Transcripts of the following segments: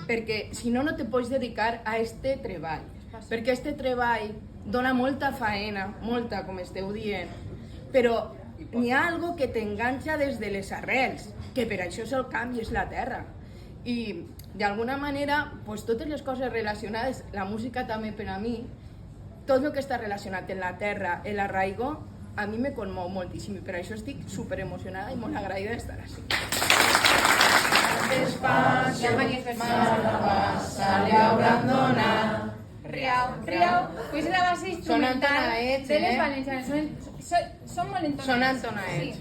Perquè si no, no te pots dedicar a este treball. Perquè este treball dona molta faena, molta, com esteu dient, però n'hi ha algo que t'enganxa des de les arrels, que per això és el camp i és la terra. I d'alguna manera, pues, totes les coses relacionades, la música també per a mi, tot el que està relacionat amb la terra, l'arraigo, a mi me conmou moltíssim i per això estic superemocionada i molt agraïda d'estar així. Despacio, mala passa, li hauran donat. Riau. Pues la base instrumental de les valencianes. Són molt entonaets. Són entonaets.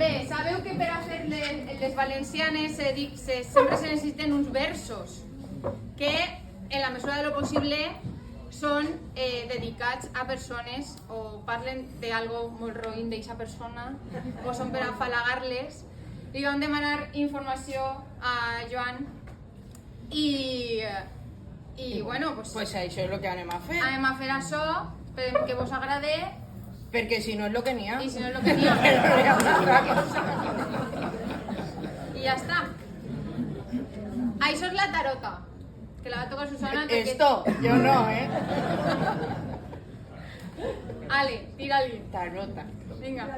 Bé, sabeu que per a fer les valencianes sempre se necessiten uns versos que, en la mesura de lo possible, són dedicats a persones o parlen d'algo molt roïn d'aquesta persona o són per afalagar-les. Li vam demanar informació a Joan i bueno, Pues això és el que anem a fer. anem a fer això, esperem que vos agrade Perquè si no és el que n'hi ha. i si no és el que n'hi ha. Però hi ha una altra cosa. I ja està. Això és la tarota, que la va tocar Susana. Esto, yo no, ¿eh? Ale, tira-li. Tarota. Vinga.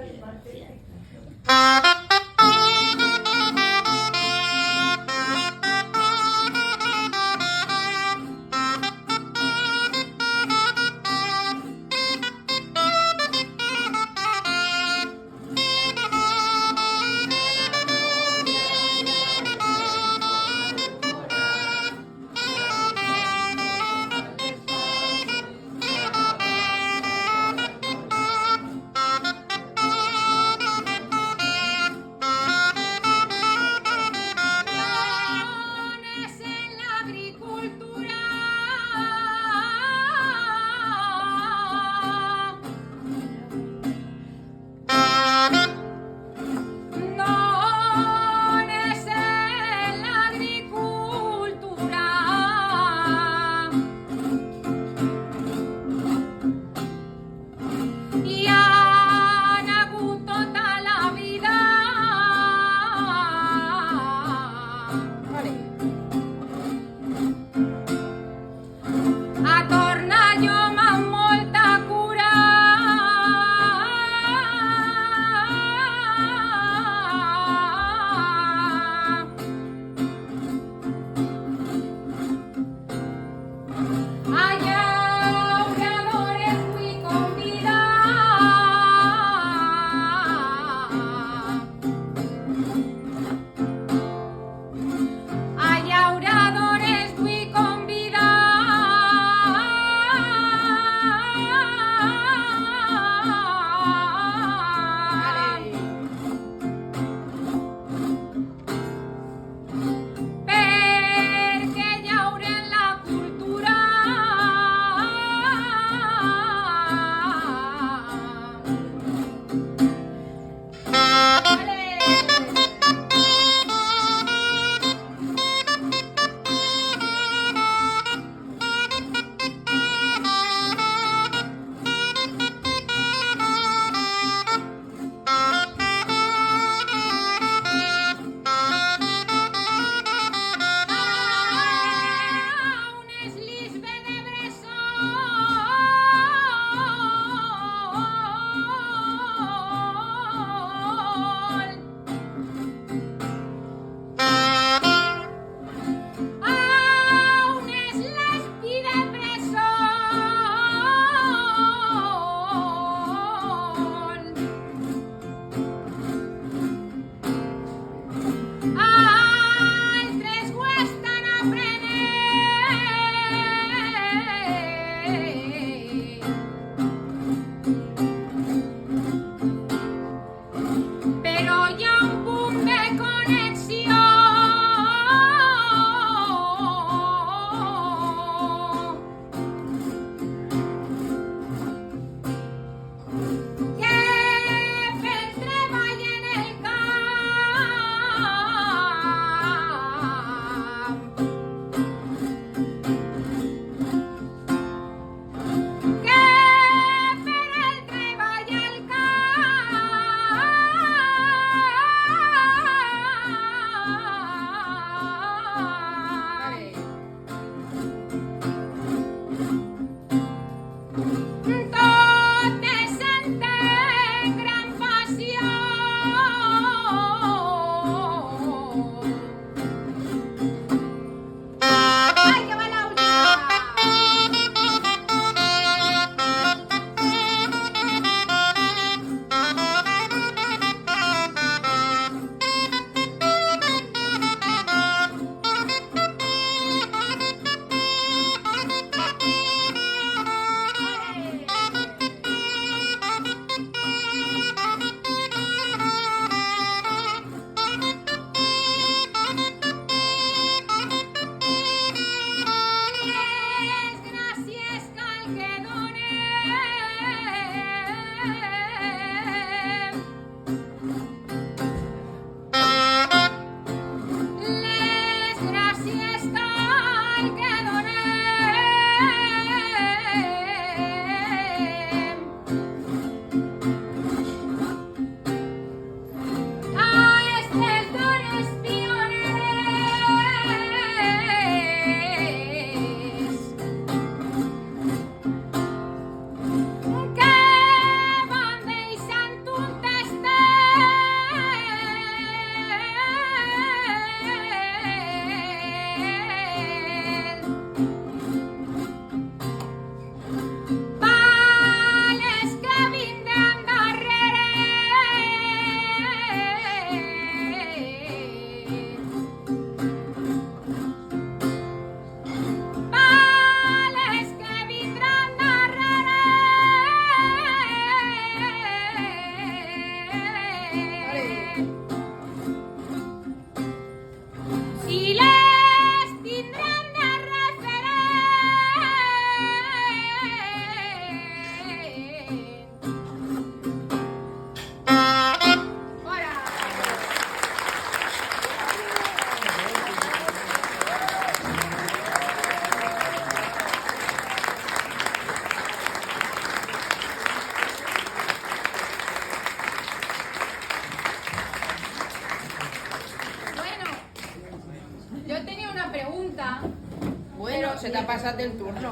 se t'ha passat el turno.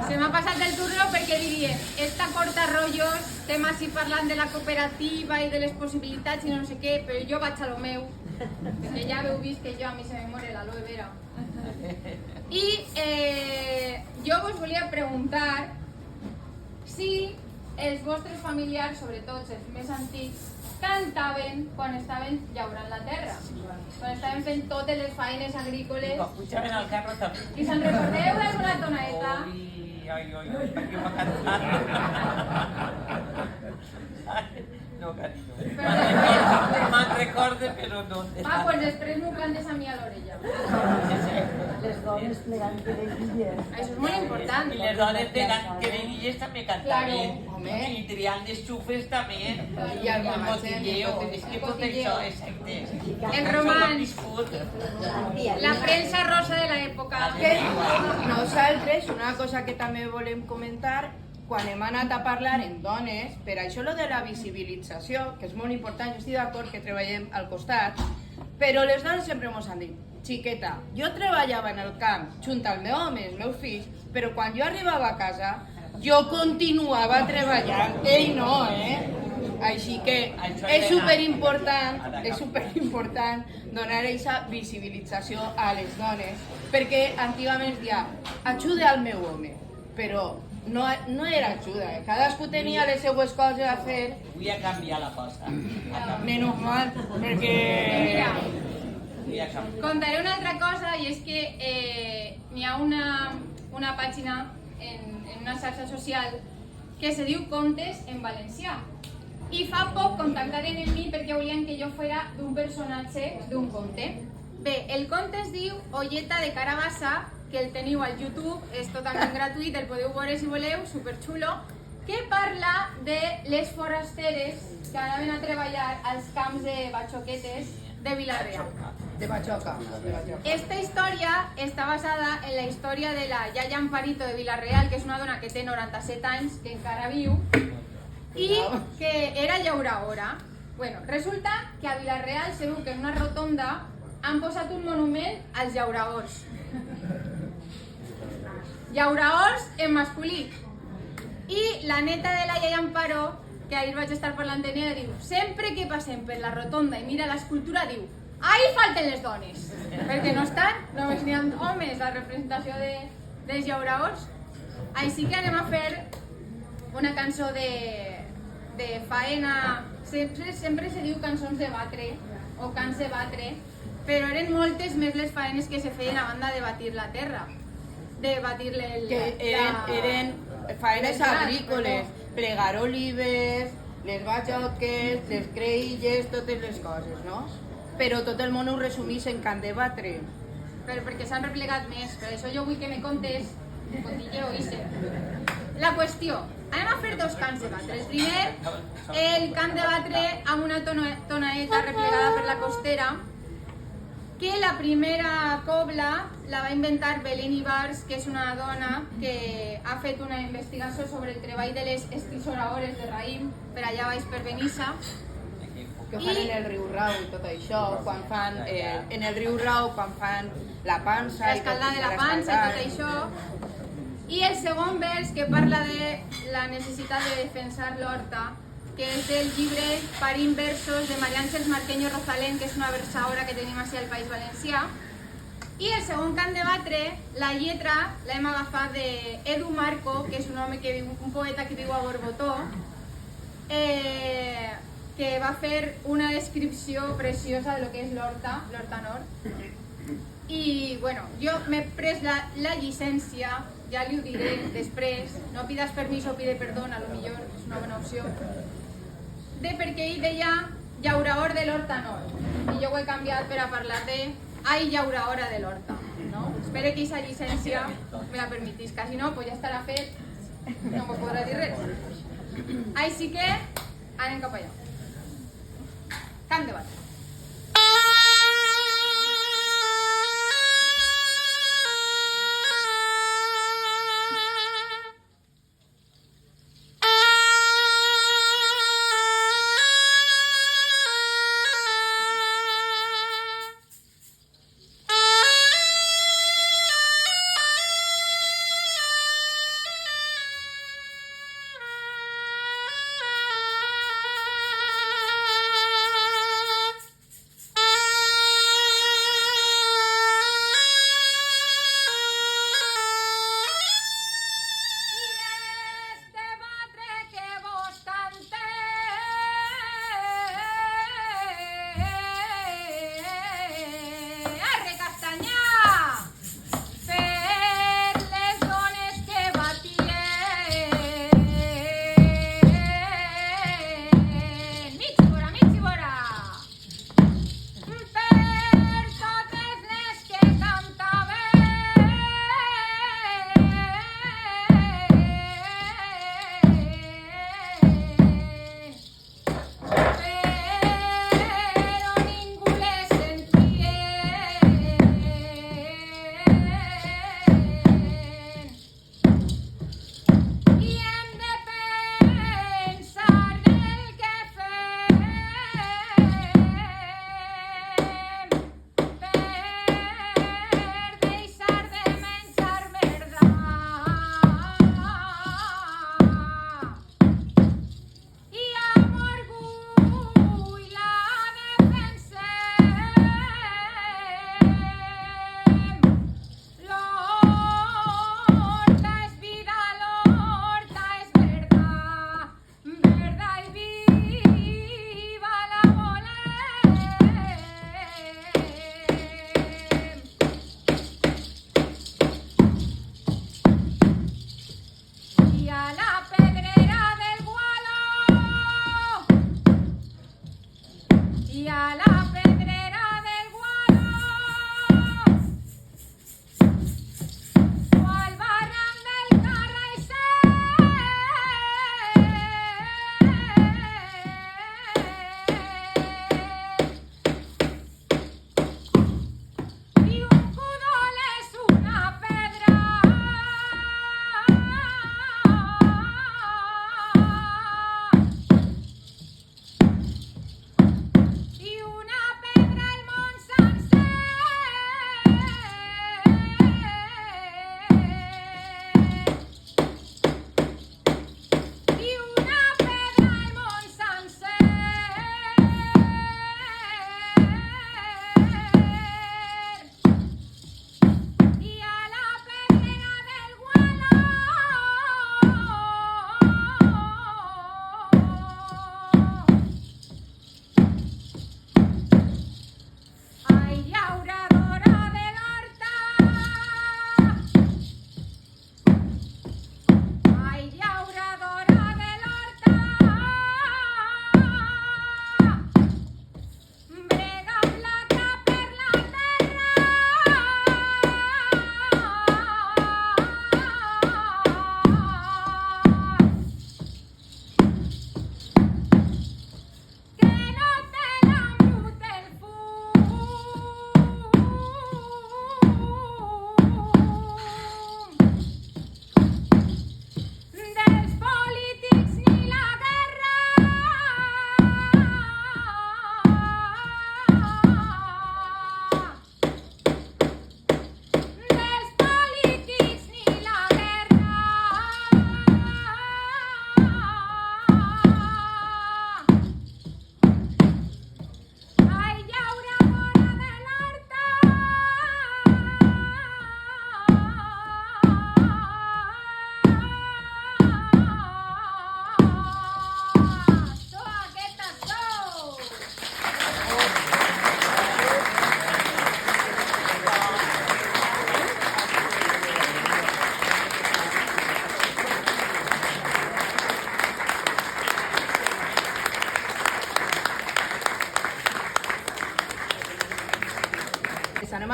Se m'ha passat el turno perquè diria, esta corta rotllos, estem així parlant de la cooperativa i de les possibilitats i no sé què, però jo vaig a lo meu, perquè ja heu vist que jo a mi se me more l'aloe vera. I jo vos volia preguntar si els vostres familiars, sobretot els més antics, cantaven quan estaven llaurant la terra, quan estaven fent totes les feines agrícoles. Quan pujaven al carro també. I se'n recordeu d'alguna tonaeta? Ai, per què m'ha cantat? No, carinyo. Me'n recorde, però no. Pues després m'ho cantes a mi a l'orella. Les dones plegant que de guilles. Això és molt important. I les dones de guilles també cantaven. home. I triant les xufes també. I el cotilleo. És que tot això, exacte. El romanç. La premsa rosa de l'època. Que nosaltres, una cosa que també volem comentar, quan hem anat a parlar amb dones, per això lo de la visibilització, que és molt important, jo estic d'acord que treballem al costat, però les dones sempre ens han dit, xiqueta, jo treballava en el camp junt al meu home i els meus fills, però quan jo arribava a casa, jo continuava treballant, ell no, Així que és superimportant donar aquesta visibilització a les dones, perquè antigament es deia, ajuda al meu home, però no era ajuda, cadascú tenia les seues coses a fer. Vull a canviar la cosa. Menos mal, perquè... Mira, Vull a canviar. contaré una altra cosa i és que n'hi ha una pàgina en una xarxa social que se diu Contes en Valencià. I fa poc contactaren amb mi perquè volien que jo fora d'un personatge d'un conte. Bé, el conte es diu Olleta de Carabassa, que el teniu al YouTube, és totalment gratuït, el podeu veure si voleu, superxulo, que parla de les forasteres que anaven a treballar als camps de batxoquetes de Vila-real. De Bachoca. Esta història està basada en la història de la Yaya Amparito de Vila-real, que és una dona que té 97 anys, que encara viu, i que era llauradora. Bueno, resulta que a Vila-real se veu que en una rotonda han posat un monument als llauradors. Llauradors en masculí. I la neta de la Yaya Amparo, que ahir vaig estar parlant amb ella, diu, sempre que passem per la rotonda i mira l'escultura, diu, ahí falten les dones, perquè no estan, només n'hi ha homes a representació dels llauradors. Així que anem a fer una cançó de faena, sempre se diu cançons de batre o cants de batre, però eren moltes més les faenes que se feien a banda de batir la terra, de batir Que eren faenes agrícoles, plegar olives, les batxoques, les creïlles, totes les coses, no? Però tot el món ho resumís en cant de batre. Però perquè s'han replegat més, per això jo vull que me contes cotilleo ise. La qüestió, anem a fer dos cants de batre. El primer, el cant de batre amb una tonaeta replegada per la costera, que la primera cobla la va inventar Belén Ibars, que és una dona que ha fet una investigació sobre el treball de les estissoradores de raïm per allà baix per Benissa. Que fan en el riu Rau i tot això, quan fan en el riu Rau, quan fan la pansa... L'escaldar de la pansa i tot això. I el segon vers, que parla de la necessitat de defensar l'horta, que és del llibre Parim versos de María Ángeles Marqueño Rosalén, que és una versadora que tenim així al País Valencià. I el segon cant de batre, la lletra l'hem agafat d'Edu Marco, que és un home que viu, un poeta que viu a Borbotó, que va fer una descripció preciosa de lo que és l'horta nord. I bueno, jo m'he pres la llicència, ja li ho diré després, no pidas permiso, pide perdón, a lo millor és una bona opció, de perquè ell deia llaurador de l'horta nord, i jo ho he canviat per a parlar de ai llauradora de l'horta, no? Espero que aquesta llicència me la permetisca, si no, pues ja estarà fet, no m'ho podrà dir res. Així que anem cap allà. Cant de batre.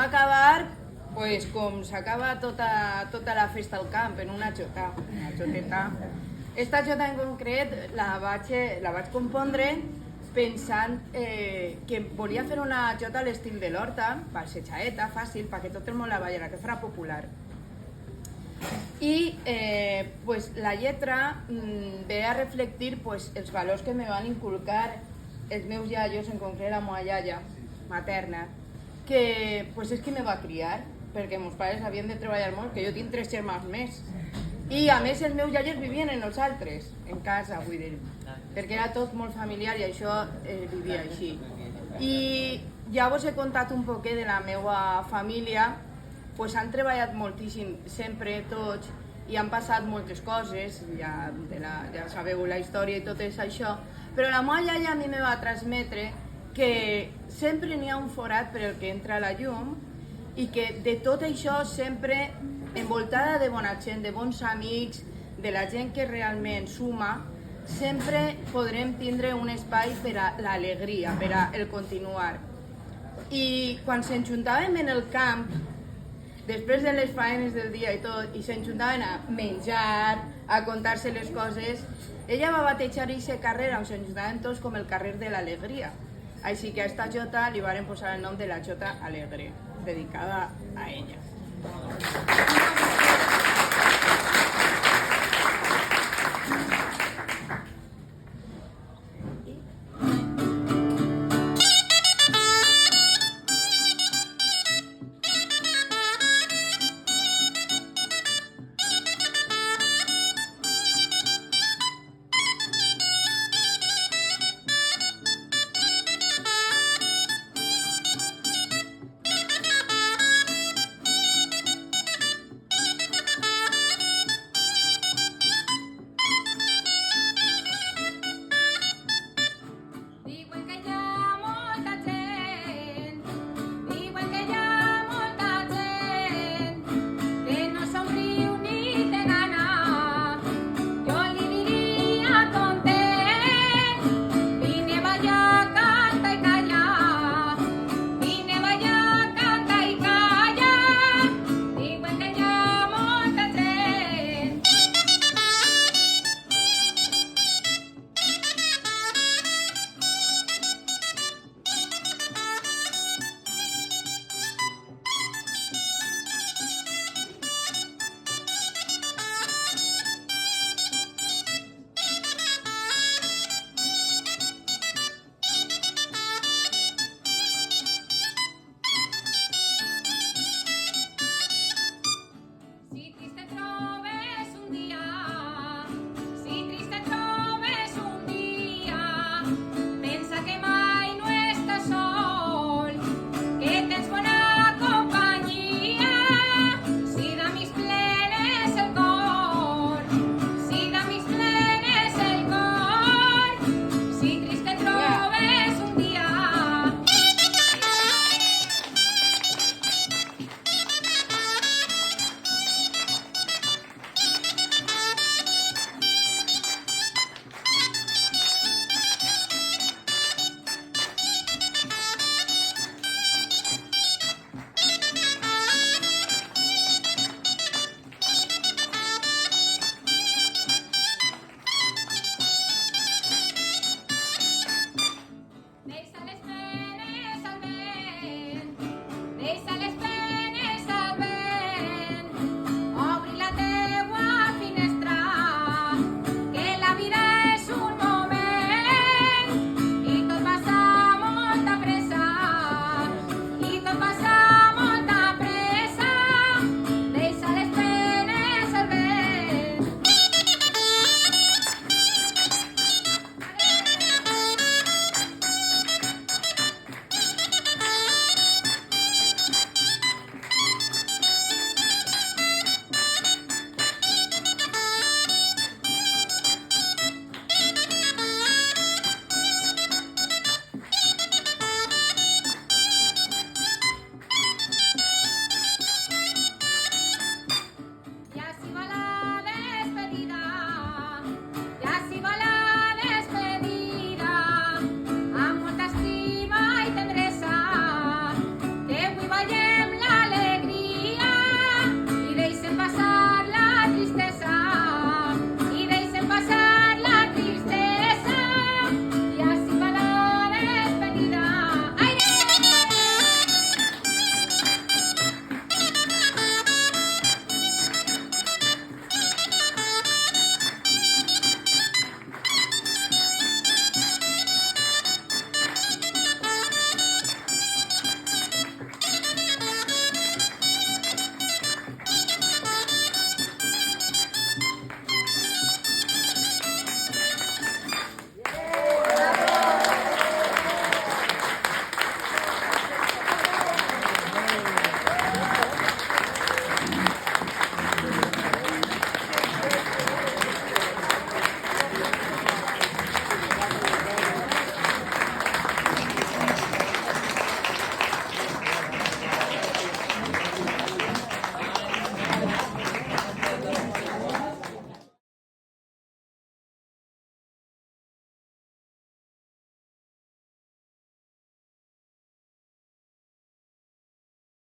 acabar pues, com s'acaba tota la festa al camp, en una xota, una xoteta. Esta xota en concret la vaig compondre pensant que volia fer una xota a l'estil de l'Horta, per ser xaeta, fàcil, perquè tot el món la ballarà, que farà popular. I pues, la lletra ve a reflectir pues, els valors que me van inculcar els meus iaios, en concret la meva iaia materna, que pues, és qui me va criar, perquè meus pares havien de treballar molt, que jo tinc 3 germans més. I a més els meus iaios vivien en els altres, en casa, vull dir, perquè era tot molt familiar i això vivia així. I ja vos he contat un poquet de la meva família, pues han treballat moltíssim, sempre tots, i han passat moltes coses, ja sabeu la història i tot és això, però la meva iaia a mi me va transmetre que sempre n'hi ha un forat per el que entra la llum i que de tot això sempre envoltada de bona gent, de bons amics, de la gent que realment suma, sempre podrem tindre un espai per a l'alegria, per a el continuar. I quan s'enjuntàvem en el camp, després de les faenes del dia i tot, i s'enjuntaven a menjar, a contar-se les coses, ella va batejar aquesta carrera on s'enjuntaven tots com el carrer de l'alegria. Així que a esta xota li varen posar el nom de la xota alegre, dedicada a ella.